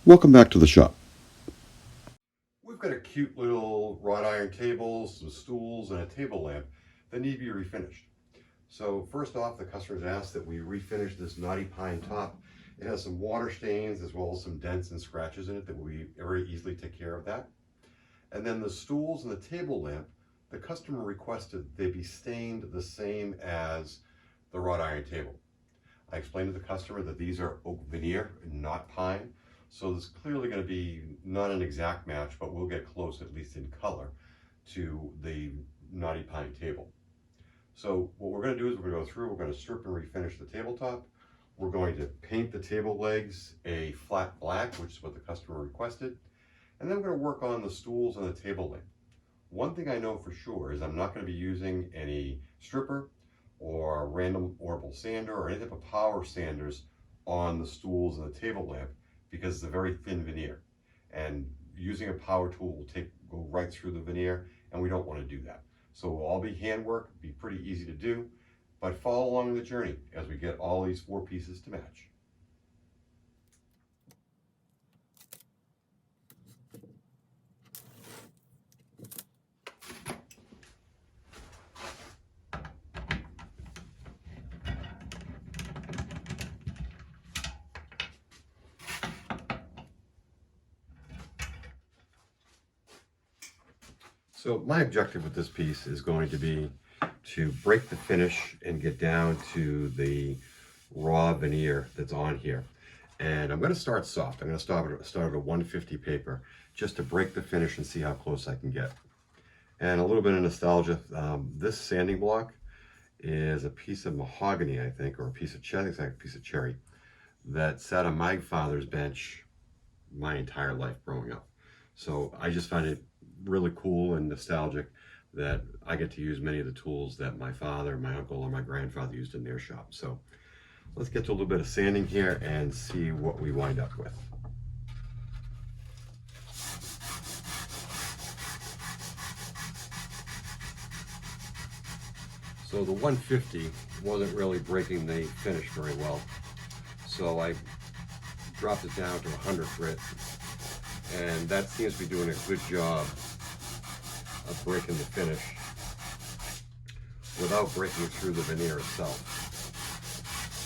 Welcome back to the shop. We've got a cute little wrought iron table, some stools, and a table lamp that need to be refinished. So first off, the customers asked that we refinish this knotty pine top. It has some water stains as well as some dents and scratches in it that we very easily take care of that. And then the stools and the table lamp, the customer requested they be stained the same as the wrought iron table. I explained to the customer that these are oak veneer and not pine. So there's clearly going to be not an exact match, but we'll get close, at least in color, to the knotty pine table. So what we're going to do is we're going to go through, we're going to strip and refinish the tabletop. We're going to paint the table legs a flat black, which is what the customer requested. And then we're going to work on the stools and the table lamp. One thing I know for sure is I'm not going to be using any stripper or random orbital sander or any type of power sanders on the stools and the table lamp, because it's a very thin veneer, and using a power tool will go right through the veneer, and we don't want to do that. So it'll all be handwork, be pretty easy to do, but follow along the journey as we get all these 4 pieces to match. So my objective with this piece is going to be to break the finish and get down to the raw veneer that's on here. And I'm going to start soft. I'm going to start at a 150 paper just to break the finish and see how close I can get. And a little bit of nostalgia, this sanding block is a piece of mahogany, I think, or a piece of cherry, a piece of cherry that sat on my father's bench my entire life growing up. So I just find it really cool and nostalgic that I get to use many of the tools that my father, my uncle, or my grandfather used in their shop. So let's get to a little bit of sanding here and see what we wind up with. So the 150 wasn't really breaking the finish very well, so I dropped it down to 100 grit, and that seems to be doing a good job of breaking the finish without breaking through the veneer itself.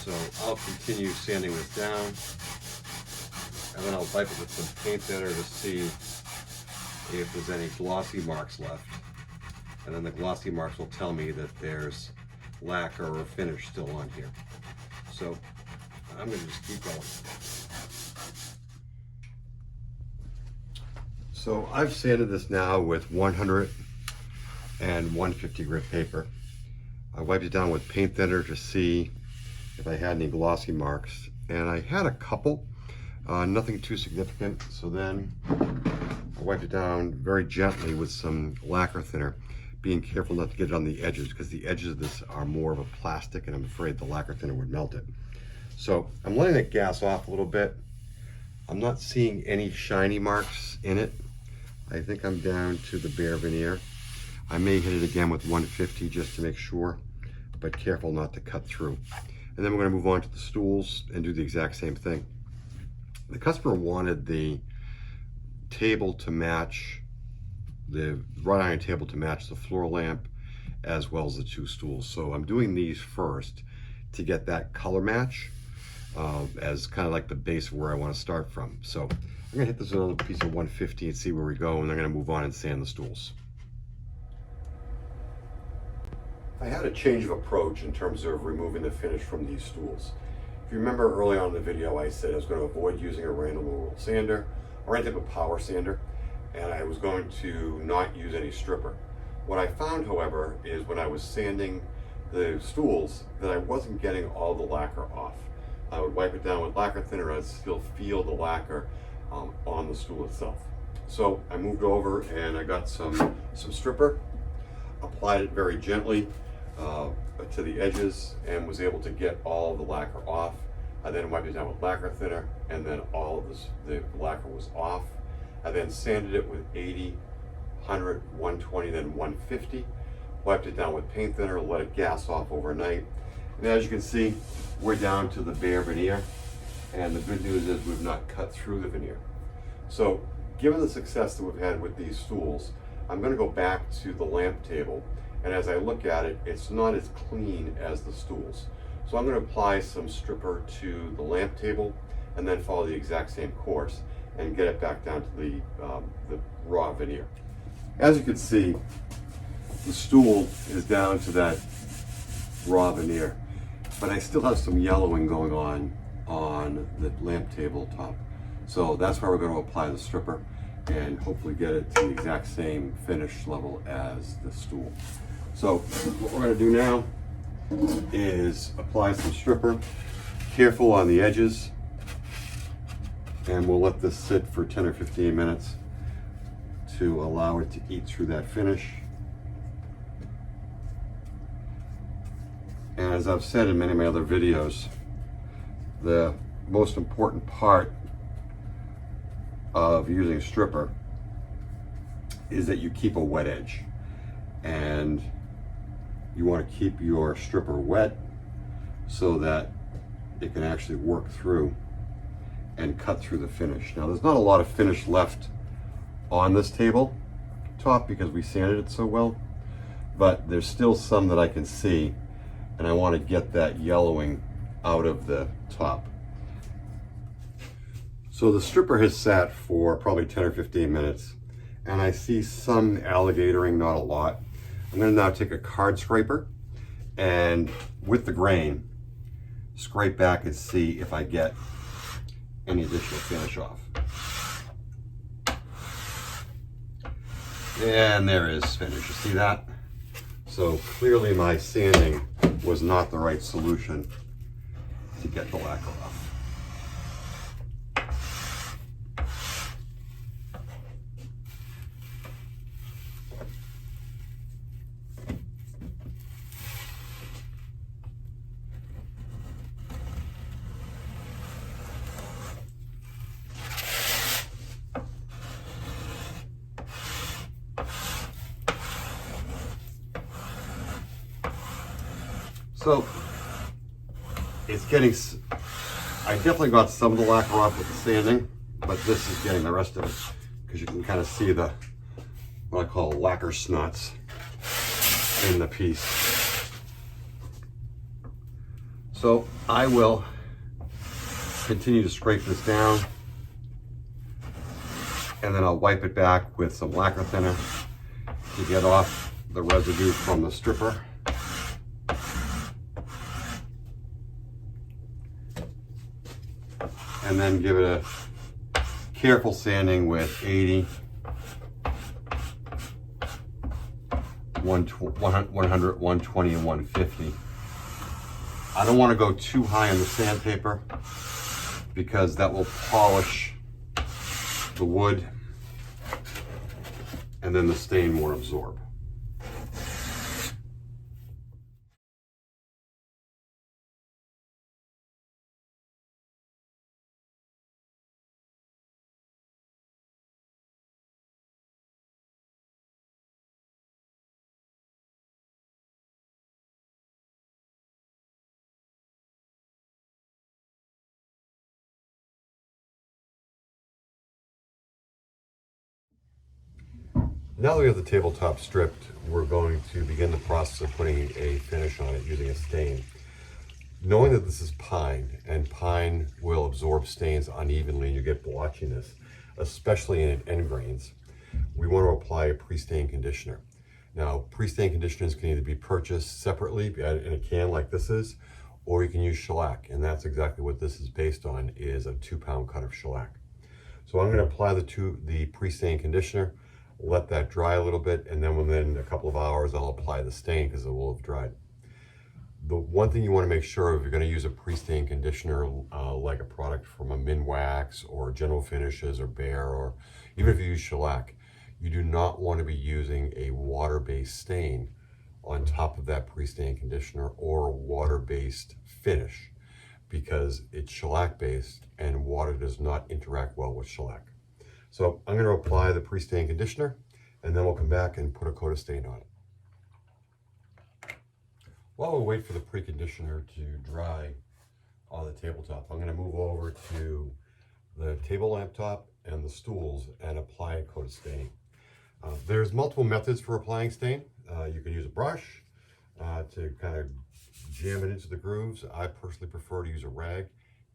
So I'll continue sanding this down, and then I'll wipe it with some paint thinner to see if there's any glossy marks left. And then the glossy marks will tell me that there's lacquer or finish still on here. So I'm going to just keep going. So I've sanded this now with 100 and 150 grit paper. I wiped it down with paint thinner to see if I had any glossy marks, and I had a couple, nothing too significant. So then I wiped it down very gently with some lacquer thinner, being careful not to get it on the edges, because the edges of this are more of a plastic and I'm afraid the lacquer thinner would melt it. So I'm letting it gas off a little bit. I'm not seeing any shiny marks in it. I think I'm down to the bare veneer. I may hit it again with 150 just to make sure, but careful not to cut through. And then we're going to move on to the stools and do the exact same thing. The customer wanted the table to match, the wrought iron table to match the floor lamp as well as the 2 stools. So I'm doing these first to get that color match as kind of like the base of where I want to start from. So I'm going to hit this with another piece of 150 and see where we go, and then I'm going to move on and sand the stools. I had a change of approach in terms of removing the finish from these stools. If you remember early on in the video, I said I was going to avoid using a random orbital sander or any type of power sander, and I was going to not use any stripper. What I found, however, is when I was sanding the stools that I wasn't getting all the lacquer off. I would wipe it down with lacquer thinner, I'd still feel the lacquer on the stool itself. So I moved over and I got some stripper, applied it very gently to the edges, and was able to get all the lacquer off. I then wiped it down with lacquer thinner, and then all of the lacquer was off. I then sanded it with 80, 100, 120, then 150. Wiped it down with paint thinner, let it gas off overnight. And as you can see, we're down to the bare veneer. And the good news is we've not cut through the veneer. So given the success that we've had with these stools, I'm going to go back to the lamp table, and as I look at it, it's not as clean as the stools. So I'm going to apply some stripper to the lamp table and then follow the exact same course and get it back down to the raw veneer. As you can see, the stool is down to that raw veneer, but I still have some yellowing going on the lamp table top. So that's why we're going to apply the stripper and hopefully get it to the exact same finish level as the stool. So what we're going to do now is apply some stripper, careful on the edges, and we'll let this sit for 10 or 15 minutes to allow it to eat through that finish. And as I've said in many of my other videos, the most important part of using stripper is that you keep a wet edge, and you want to keep your stripper wet so that it can actually work through and cut through the finish. Now there's not a lot of finish left on this table top because we sanded it so well, but there's still some that I can see, and I want to get that yellowing out of the top. So the stripper has sat for probably 10 or 15 minutes, and I see some alligatoring, not a lot. I'm going to now take a card scraper and with the grain, scrape back and see if I get any additional finish off. And there is finish, you see that? So clearly my sanding was not the right solution to get the lacquer off. So it's getting, I definitely got some of the lacquer off with the sanding, but this is getting the rest of it because you can kind of see the, what I call lacquer snots in the piece. So I will continue to scrape this down, and then I'll wipe it back with some lacquer thinner to get off the residue from the stripper. And then give it a careful sanding with 80, 100, 120, and 150. I don't want to go too high on the sandpaper because that will polish the wood and then the stain won't absorb. Now that we have the tabletop stripped, we're going to begin the process of putting a finish on it using a stain. Knowing that this is pine, and pine will absorb stains unevenly and you get blotchiness, especially in end grains, we want to apply a pre-stain conditioner. Now, pre-stain conditioners can either be purchased separately in a can like this is, or you can use shellac, and that's exactly what this is based on, is a 2-pound cut of shellac. So I'm going to apply the pre-stain conditioner, let that dry a little bit, and then within a couple of hours I'll apply the stain because it will have dried. The one thing you want to make sure of, if you're going to use a pre-stain conditioner like a product from a Minwax or General Finishes or Behr, or even if you use shellac, you do not want to be using a water-based stain on top of that pre-stain conditioner or a water-based finish, because it's shellac-based and water does not interact well with shellac. So I'm going to apply the pre-stain conditioner, and then we'll come back and put a coat of stain on it. While we wait for the pre-conditioner to dry, on the tabletop. I'm going to move over to the table lamp top and the stools and apply a coat of stain. There's multiple methods for applying stain. You can use a brush to kind of jam it into the grooves. I personally prefer to use a rag.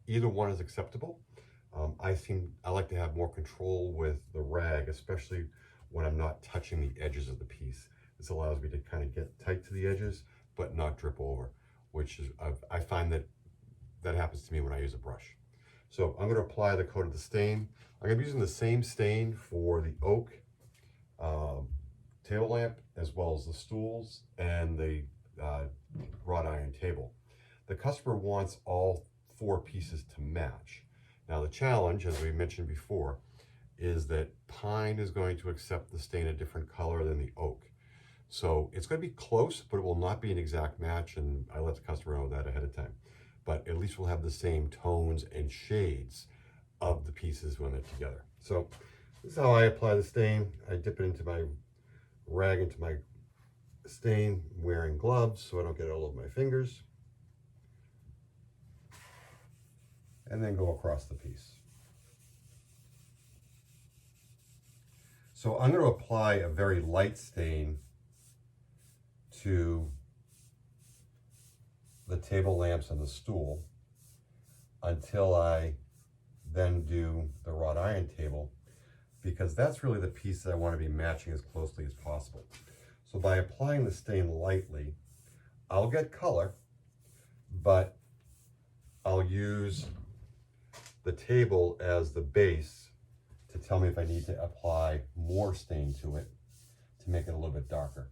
Either one is acceptable. I like to have more control with the rag, especially when I'm not touching the edges of the piece. This allows me to kind of get tight to the edges, but not drip over, which is, I find that happens to me when I use a brush. So I'm going to apply the coat of the stain. I'm going to be using the same stain for the oak table lamp, as well as the stools and the wrought iron table. The customer wants all 4 pieces to match. Now the challenge, as we mentioned before, is that pine is going to accept the stain a different color than the oak. So it's going to be close, but it will not be an exact match, and I let the customer know that ahead of time. But at least we'll have the same tones and shades of the pieces when they're together. So this is how I apply the stain. I dip it into my rag, into my stain, wearing gloves so I don't get it all over my fingers. And then go across the piece. So I'm going to apply a very light stain to the table lamps and the stool until I then do the wrought iron table, because that's really the piece that I want to be matching as closely as possible. So by applying the stain lightly, I'll get color, but I'll use the table as the base to tell me if I need to apply more stain to it to make it a little bit darker.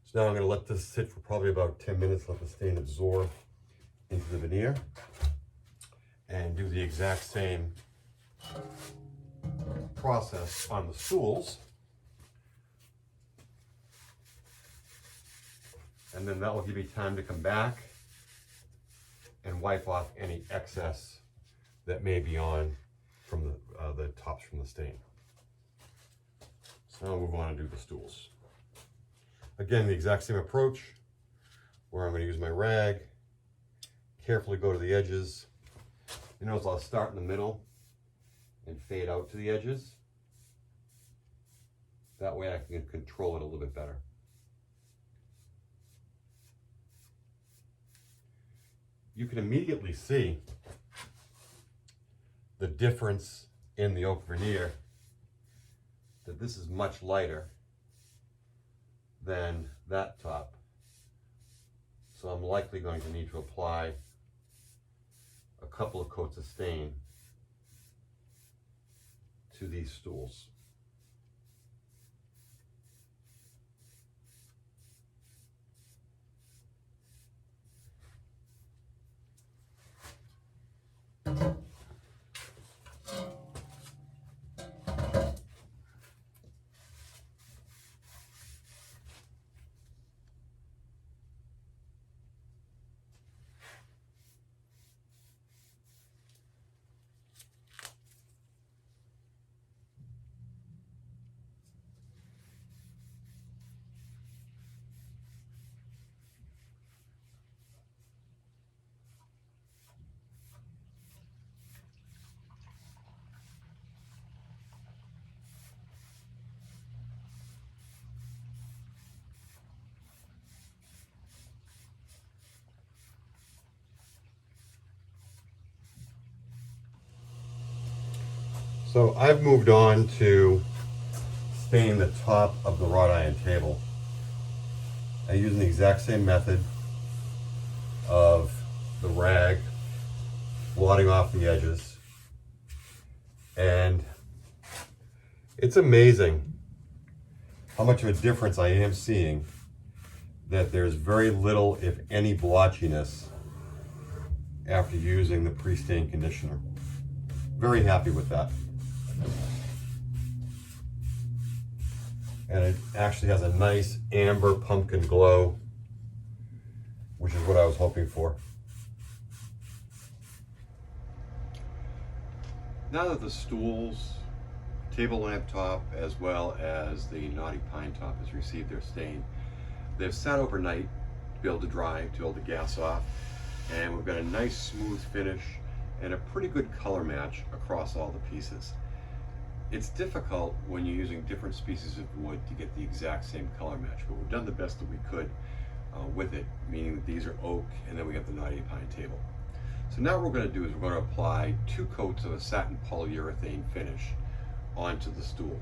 So now I'm going to let this sit for probably about 10 minutes, let the stain absorb into the veneer, and do the exact same process on the stools. And then that will give me time to come back and wipe off any excess that may be on from the tops from the stain. So now I'll move on and do the stools. Again, the exact same approach, where I'm going to use my rag, carefully go to the edges. You notice I'll start in the middle and fade out to the edges. That way I can control it a little bit better. You can immediately see the difference in the oak veneer, that this is much lighter than that top. So I'm likely going to need to apply a couple of coats of stain to these stools. So I've moved on to stain the top of the wrought iron table. I'm using the exact same method of the rag, blotting off the edges, And it's amazing how much of a difference I am seeing, that there's very little, if any, blotchiness after using the pre-stain conditioner. Very happy with that. And it actually has a nice amber pumpkin glow, which is what I was hoping for. Now that the stools, table lamp top, as well as the knotty pine top has received their stain, they've sat overnight to be able to dry, to be able to gas off, and we've got a nice smooth finish and a pretty good color match across all the pieces. It's difficult when you're using different species of wood to get the exact same color match, but we've done the best that we could with it, meaning that these are oak and then we have the knotty pine table. So now what we're going to do is we're going to apply 2 coats of a satin polyurethane finish onto the stool.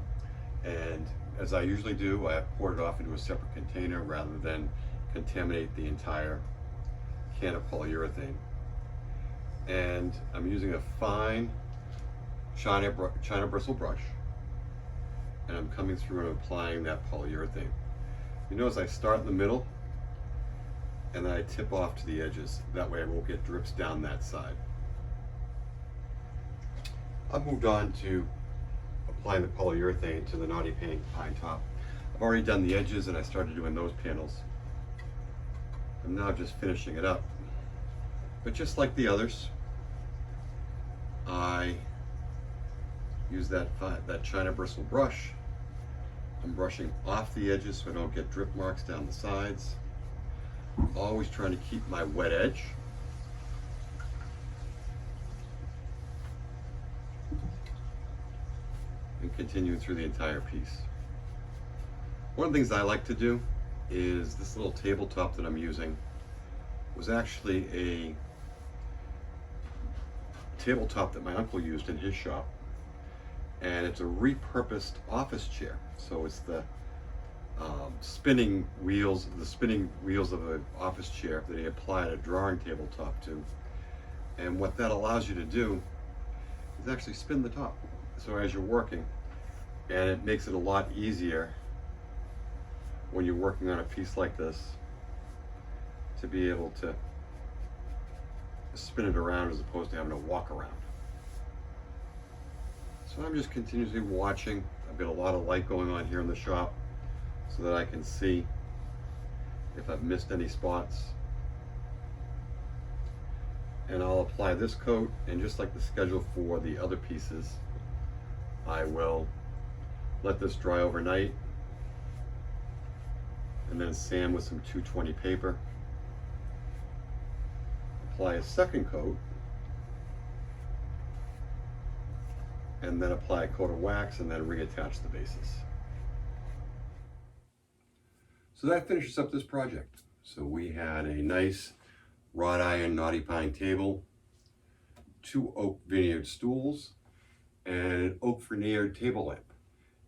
And as I usually do, I pour it off into a separate container rather than contaminate the entire can of polyurethane. And I'm using a fine China bristle brush, and I'm coming through and applying that polyurethane. You notice I start in the middle and then I tip off to the edges. That way I won't get drips down that side. I've moved on to applying the polyurethane to the knotty pine top. I've already done the edges and I started doing those panels. I'm now just finishing it up. But just like the others, I use that China bristle brush. I'm brushing off the edges so I don't get drip marks down the sides. Always trying to keep my wet edge. And continue through the entire piece. One of the things I like to do is this little tabletop that I'm using was actually a tabletop that my uncle used in his shop, and it's a repurposed office chair. So it's the spinning wheels of an office chair that he applied a drawing tabletop to. And what that allows you to do is actually spin the top. So as you're working, and it makes it a lot easier when you're working on a piece like this to be able to spin it around as opposed to having to walk around. So I'm just continuously watching. I've got a lot of light going on here in the shop so that I can see if I've missed any spots. And I'll apply this coat, and just like the schedule for the other pieces, I will let this dry overnight and then sand with some 220 paper. Apply a second coat, and then apply a coat of wax and then reattach the bases. So that finishes up this project. So we had a nice wrought iron knotty pine table, 2 oak veneered stools, and an oak veneered table lamp.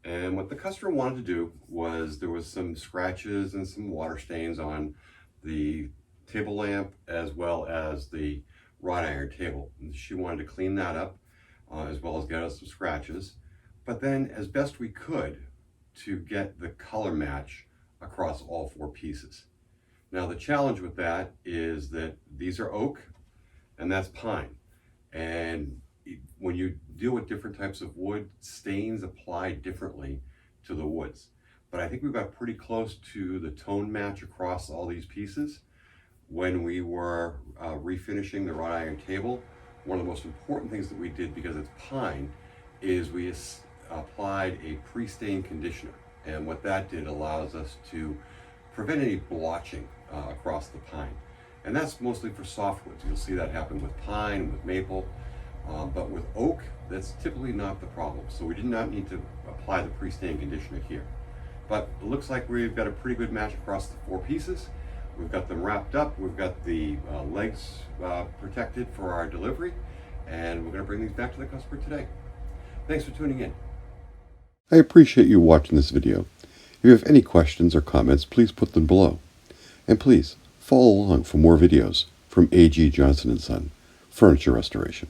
And what the customer wanted to do was, there was some scratches and some water stains on the table lamp as well as the wrought iron table. And she wanted to clean that up as well as get us some scratches, but then as best we could to get the color match across all 4 pieces. Now the challenge with that is that these are oak and that's pine, and when you deal with different types of wood, stains apply differently to the woods. But I think we got pretty close to the tone match across all these pieces. When we were refinishing the wrought iron table, one of the most important things that we did, because it's pine, is we applied a pre-stain conditioner. And what that did allows us to prevent any blotching across the pine. And that's mostly for softwoods. You'll see that happen with pine, with maple, but with oak, that's typically not the problem. So we did not need to apply the pre-stain conditioner here. But it looks like we've got a pretty good match across the 4 pieces. We've got them wrapped up, we've got the legs protected for our delivery, and we're going to bring these back to the customer today. Thanks for tuning in. I appreciate you watching this video. If you have any questions or comments, please put them below. And please follow along for more videos from A.G. Johnson & Son, Furniture Restoration.